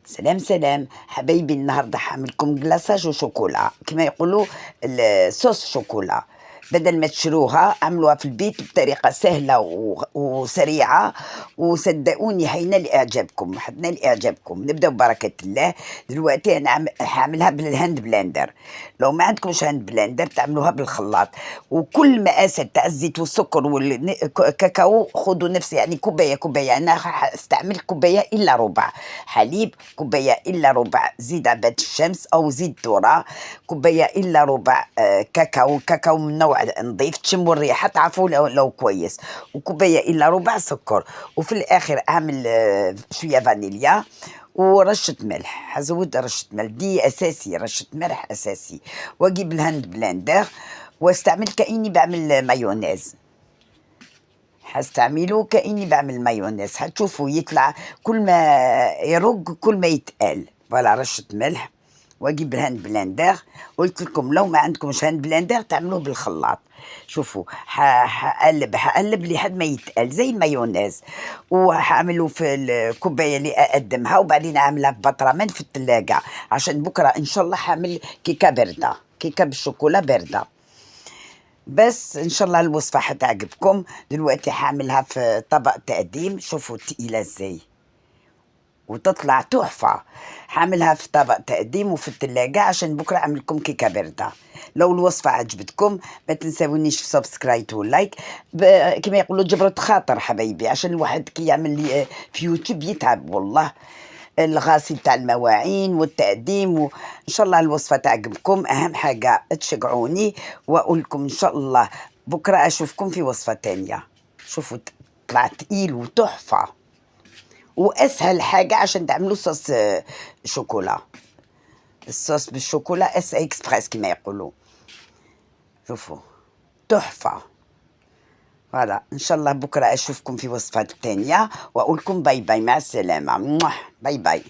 سلام سلام حبايبي، النهارده هاعملكم جلاصاج وشوكولا كما يقولوا صوص شوكولا. بدل ما تشروها اعملوها في البيت بطريقة سهلة وسريعة، وصدقوني حينا لإعجابكم حدنا لإعجابكم. نبدأ ببركة الله. دلوقتي أنا هاعملها بالهاند بلندر. لو ما عندكمش هاند بلندر تعملوها بالخلاط، وكل مقاسات تاع الزيت والسكر والكاكاو خذوا نفس، يعني كوباية. أنا هاستعمل كوباية إلا ربع حليب، كوباية إلا ربع زيت عباد الشمس أو زيت ذرة، كوباية إلا ربع كاكاو من نوع نظيف تشموا الريحة تعرفوا لو كويس، وكوباية إلا ربع سكر. وفي الآخر أعمل شوية فانيليا ورشة ملح، هزود رشة ملح دي أساسي، رشة ملح أساسي. وأجيب الهاند بلندر واستعمل كأني بعمل مايونيز، هستعمله كأني بعمل مايونيز. هتشوفوا يطلع كل ما يرق كل ما يتقل. فوالا رشة ملح واجيب الهاند بلندر. قلت لكم لو ما عندكمش هاند بلندر تعملوه بالخلاط. شوفوا هقلب لحد ما يتقل زي المايونيز، وهعمله في الكوبايه اللي اقدمها، وبعدين اعملها في بطرمان في الثلاجه عشان بكره ان شاء الله هعمل كيكه بارده، كيكه بالشوكولا بارده. بس ان شاء الله الوصفه هتعجبكم. دلوقتي هعملها في طبق تقديم، شوفوا تقيله ازاي وتطلع تحفة. هعملها في طبق تقديم وفي التلاجة عشان بكرة أعمل لكم كيكة باردة. لو الوصفة عجبتكم ما تنساونيش في سبسكرايب ولايك، كما يقولوا جبرة خاطر حبايبي، عشان الواحد كي يعمل لي في يوتيوب يتعب والله. الغسيل تاع المواعين والتقديم إن شاء الله الوصفة تعجبكم. أهم حاجة تشجعوني، وأقول لكم إن شاء الله بكرة أشوفكم في وصفة تانية. شوفوا طلع تقيل وتحفة، واسهل حاجه عشان تعملوا صوص شوكولا. الصوص بالشوكولا اس اكسبريس كما يقولوا. شوفوا تحفه. فوالا ان شاء الله بكره اشوفكم في وصفات تانية، واقول لكم باي باي، مع السلامه. باي باي.